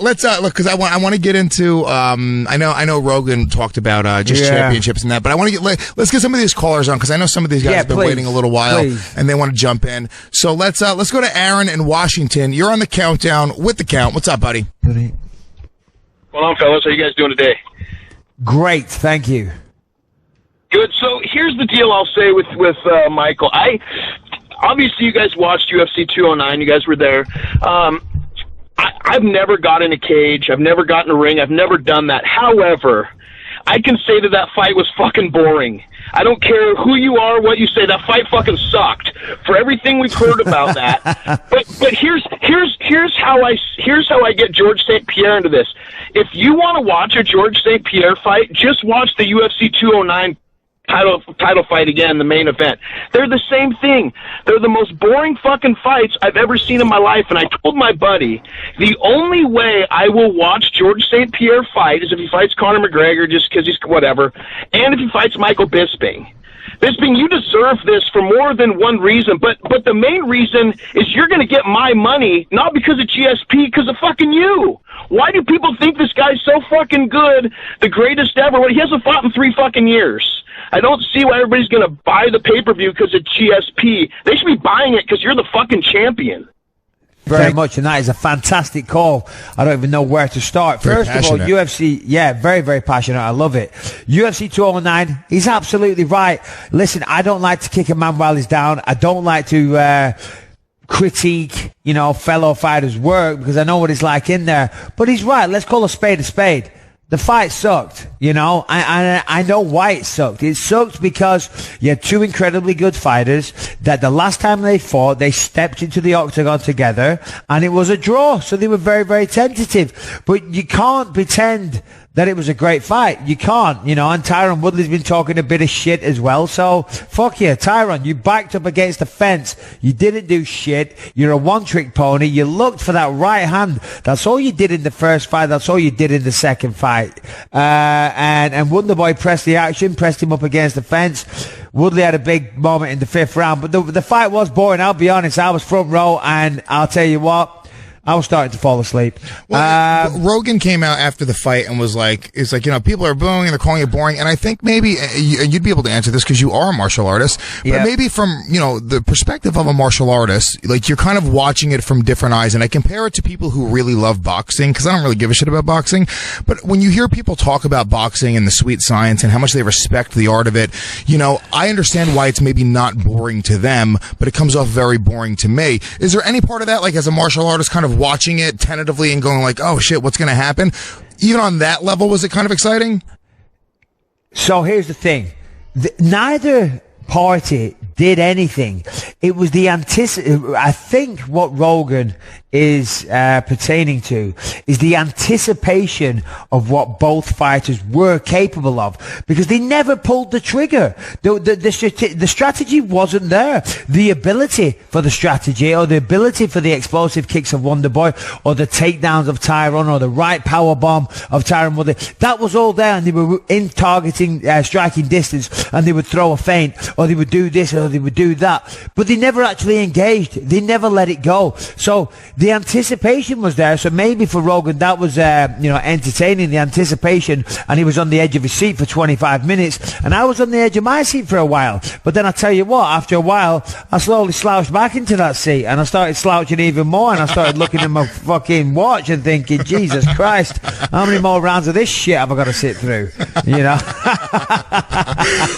Let's look, because I want to get into. I know Rogan talked about just championships and that, but I want to let's get some of these callers on, because I know some of these guys have been waiting a little while and they want to jump in. So let's go to Aaron in Washington. You're on the countdown with the count. What's up, buddy? Well, on, fellas. How you guys doing today? Great, thank you. Good. So here's the deal. I'll say with Michael. Obviously you guys watched UFC 209. You guys were there. I've never got in a cage. I've never gotten in a ring. I've never done that. However, I can say that fight was fucking boring. I don't care who you are, what you say. That fight fucking sucked. For everything we've heard about that. But here's how I get George St. Pierre into this. If you want to watch a George St. Pierre fight, just watch the UFC 209 title fight again, the main event. They're the same thing. They're the most boring fucking fights I've ever seen in my life, and I told my buddy, the only way I will watch George St. Pierre fight is if he fights Conor McGregor, just because he's whatever, and if he fights Michael Bisping. Bisping, you deserve this for more than one reason, but the main reason is you're going to get my money, not because of GSP, because of fucking you. Why do people think this guy's so fucking good, the greatest ever, when he hasn't fought in 3 fucking years? I don't see why everybody's going to buy the pay-per-view because of GSP. They should be buying it because you're the fucking champion. Very much, and that is a fantastic call. I don't even know where to start. First of all, UFC, very, very passionate. I love it. UFC 209, he's absolutely right. Listen, I don't like to kick a man while he's down. I don't like to critique, fellow fighters' work, because I know what it's like in there. But he's right. Let's call a spade a spade. The fight sucked, I know why it sucked. It sucked because you had 2 incredibly good fighters that the last time they fought, they stepped into the octagon together and it was a draw. So they were very, very tentative. But you can't pretend that it was a great fight. You can't, and Tyron Woodley's been talking a bit of shit as well. So, fuck you, Tyron. You backed up against the fence. You didn't do shit. You're a one-trick pony. You looked for that right hand. That's all you did in the first fight. That's all you did in the second fight. And Wonderboy pressed the action, pressed him up against the fence. Woodley had a big moment in the 5th round. But the fight was boring. I'll be honest. I was front row, and I'll tell you what, I was starting to fall asleep. Well, Rogan came out after the fight and was like, people are booing and they're calling it boring. And I think maybe you'd be able to answer this because you are a martial artist. But maybe from, the perspective of a martial artist, like, you're kind of watching it from different eyes. And I compare it to people who really love boxing, because I don't really give a shit about boxing. But when you hear people talk about boxing and the sweet science and how much they respect the art of it, I understand why it's maybe not boring to them, but it comes off very boring to me. Is there any part of that, like, as a martial artist, kind of watching it tentatively and going like, oh shit, what's going to happen? Even on that level, was it kind of exciting? So here's the thing. Neither party did anything. It was the I think what Rogan is pertaining to is the anticipation of what both fighters were capable of, because they never pulled the trigger. The strategy wasn't there. The ability for the strategy, or the ability for the explosive kicks of Wonderboy, or the takedowns of Tyron, or the right power bomb of Tyron Woodley, that was all there, and they were in targeting, striking distance, and they would throw a feint, or they would do this, or they would do that, but they never actually engaged. They never let it go. So the anticipation was there. So maybe for Rogan that was entertaining, the anticipation, and he was on the edge of his seat for 25 minutes, and I was on the edge of my seat for a while. But then I tell you what, after a while I slowly slouched back into that seat, and I started slouching even more, and I started looking at my fucking watch and thinking, Jesus Christ, how many more rounds of this shit have I got to sit through?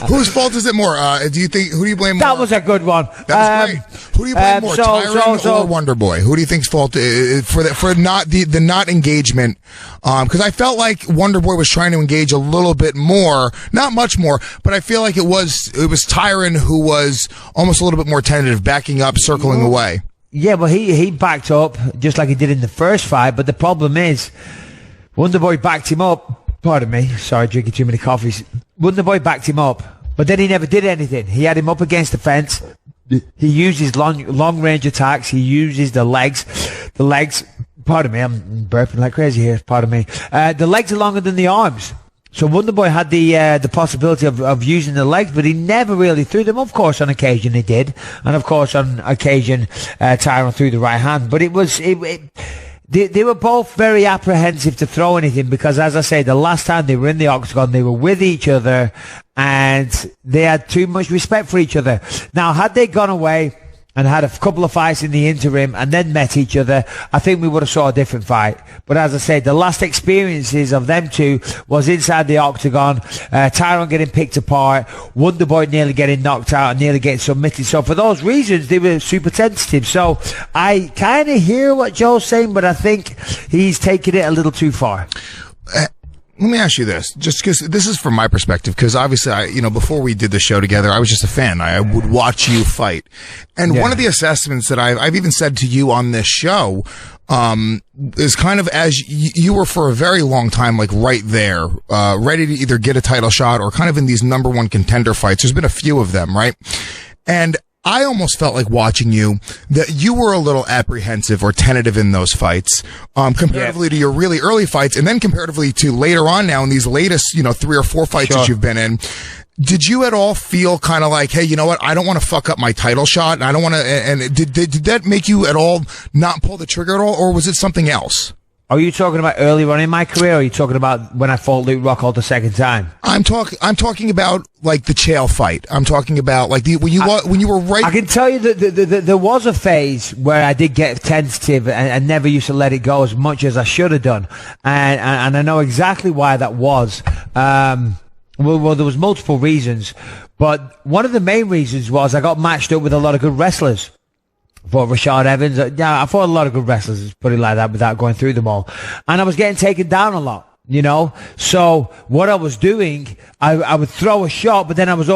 Whose fault is it more? Do you think, who do you blame more? That was a good one. That was great. Who do you blame more, Tyron or Wonderboy? Who do you think's fault for not the not engagement? Because I felt like Wonderboy was trying to engage a little bit more, not much more, but I feel like it was Tyron who was almost a little bit more tentative, backing up, circling away. Yeah, well, he backed up just like he did in the first fight, but the problem is Wonderboy backed him up. Pardon me, sorry, drinking too many coffees. Wonderboy backed him up, but then he never did anything. He had him up against the fence. He uses long range attacks. He uses the legs. The legs, pardon me, I'm burping like crazy here. Pardon me. The legs are longer than the arms. So Wonderboy had the possibility of using the legs, but he never really threw them. Of course, on occasion he did, and of course on occasion Tyron threw the right hand. But They were both very apprehensive to throw anything because, as I say, the last time they were in the octagon, they were with each other and they had too much respect for each other. Now, had they gone away and had a couple of fights in the interim and then met each other, I think we would have saw a different fight. But as I said, the last experiences of them two was inside the octagon, Tyrone getting picked apart, Wonderboy nearly getting knocked out and nearly getting submitted. So for those reasons, they were super tentative. So I kind of hear what Joe's saying, but I think he's taking it a little too far. Let me ask you this, just because this is from my perspective, because obviously, before we did the show together, I was just a fan. I would watch you fight. And one of the assessments that I've even said to you on this show, is kind of as you were for a very long time, like right there, ready to either get a title shot or kind of in these number one contender fights. There's been a few of them, right? And I almost felt like watching you that you were a little apprehensive or tentative in those fights, comparatively to your really early fights, and then comparatively to later on now in these latest, 3 or 4 fights that you've been in. Did you at all feel kind of like, hey, you know what? I don't want to fuck up my title shot, and I don't want to. And did that make you at all not pull the trigger at all, or was it something else? Are you talking about early on in my career, or are you talking about when I fought Luke Rockhold the second time? I'm talking about like the Chael fight. I'm talking about like when you were right. I can tell you that there was a phase where I did get tentative and never used to let it go as much as I should have done, and I know exactly why that was. Well, there was multiple reasons, but one of the main reasons was I got matched up with a lot of good wrestlers. I fought Rashad Evans. I fought a lot of good wrestlers, let's put it like that, without going through them all. And I was getting taken down a lot, So what I was doing, I would throw a shot, but then I was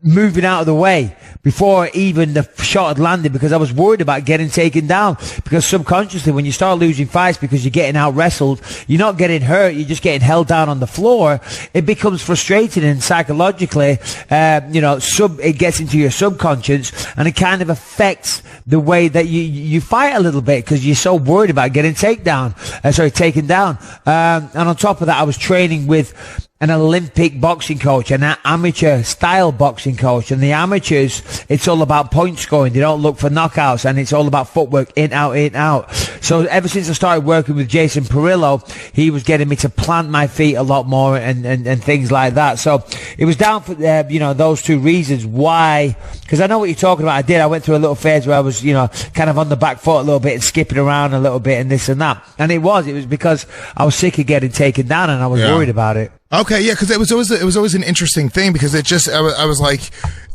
moving out of the way before even the shot had landed because I was worried about getting taken down. Because subconsciously, when you start losing fights because you're getting out wrestled, you're not getting hurt, you're just getting held down on the floor. It becomes frustrating, and psychologically, it gets into your subconscious, and it kind of affects the way that you fight a little bit because you're so worried about getting taken down. And on top of that, I was training with an Olympic boxing coach, an amateur style boxing coach. And the amateurs, it's all about point scoring. They don't look for knockouts, and it's all about footwork, in, out, in, out. So ever since I started working with Jason Perillo, he was getting me to plant my feet a lot more and things like that. So it was down for, those two reasons why, because I know what you're talking about. I went through a little phase where I was, kind of on the back foot a little bit and skipping around a little bit and this and that. And it was because I was sick of getting taken down and I was worried about it. Okay, yeah, because it was always an interesting thing because it just I was like,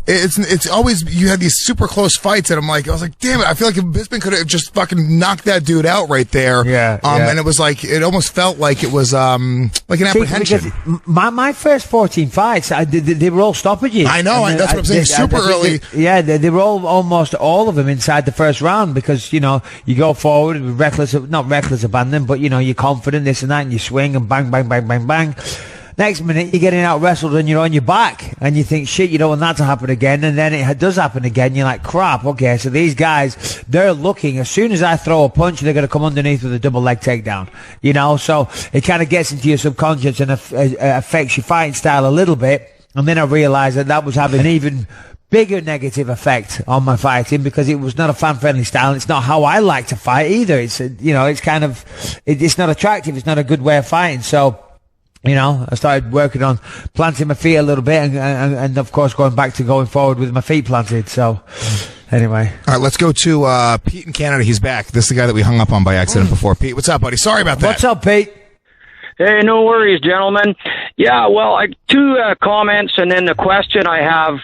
it's always you had these super close fights and I was like, damn it, I feel like if Bisping could have just fucking knocked that dude out right there. And it was like it almost felt like it was like an apprehension. My first 14 fights, they were all stoppages. I know, that's what I'm saying. Super early. They were almost all of them inside the first round because you go forward with not reckless abandon, but you're confident this and that, and you swing and bang, bang, bang, bang, bang. Next minute, you're getting out wrestled and you're on your back and you think, shit, you don't want that to happen again. And then it does happen again. You're like, crap. Okay. So these guys, they're looking, as soon as I throw a punch, they're going to come underneath with a double leg takedown, so it kind of gets into your subconscious and affects your fighting style a little bit. And then I realized that was having an even bigger negative effect on my fighting because it was not a fan-friendly style. And it's not how I like to fight either. It's, it's kind of, it's not attractive. It's not a good way of fighting. So, I started working on planting my feet a little bit and of course going forward with my feet planted. So anyway. All right, let's go to Pete in Canada. He's back. This is the guy that we hung up on by accident before. Pete, what's up, buddy? Sorry about that. What's up, Pete? Hey, no worries, gentlemen. Yeah, well, two comments and then the question I have.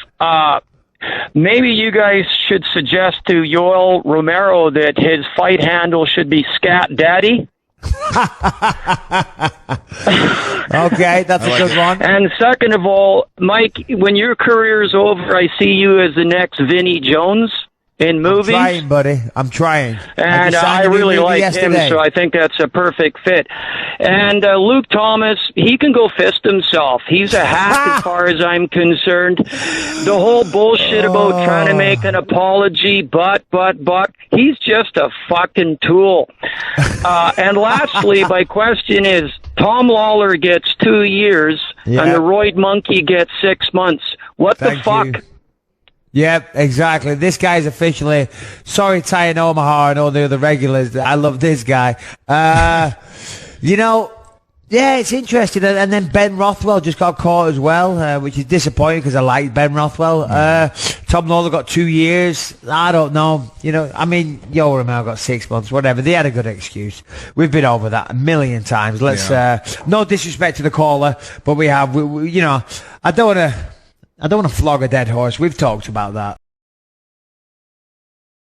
Maybe you guys should suggest to Yoel Romero that his fight handle should be Scat Daddy. Okay, that's a good one. And second of all, Mike, when your career is over, I see you as the next Vinnie Jones in movies. I'm trying, buddy. I'm trying. And I really like him, so I think that's a perfect fit. And Luke Thomas, he can go fist himself. He's a hack as far as I'm concerned. The whole bullshit about trying to make an apology, but, he's just a fucking tool. And lastly, my question is, Tom Lawler gets 2 years, and the Roid Monkey gets 6 months. What the fuck? Yep, exactly. This guy's officially, sorry, Ty and Omaha and all the other regulars. I love this guy. Yeah, it's interesting. And then Ben Rothwell just got caught as well, which is disappointing because I like Ben Rothwell. Tom Lawler got 2 years. I don't know. Yoel Romero got 6 months, whatever. They had a good excuse. We've been over that a million times. No disrespect to the caller, but we have, I don't want to flog a dead horse. We've talked about that.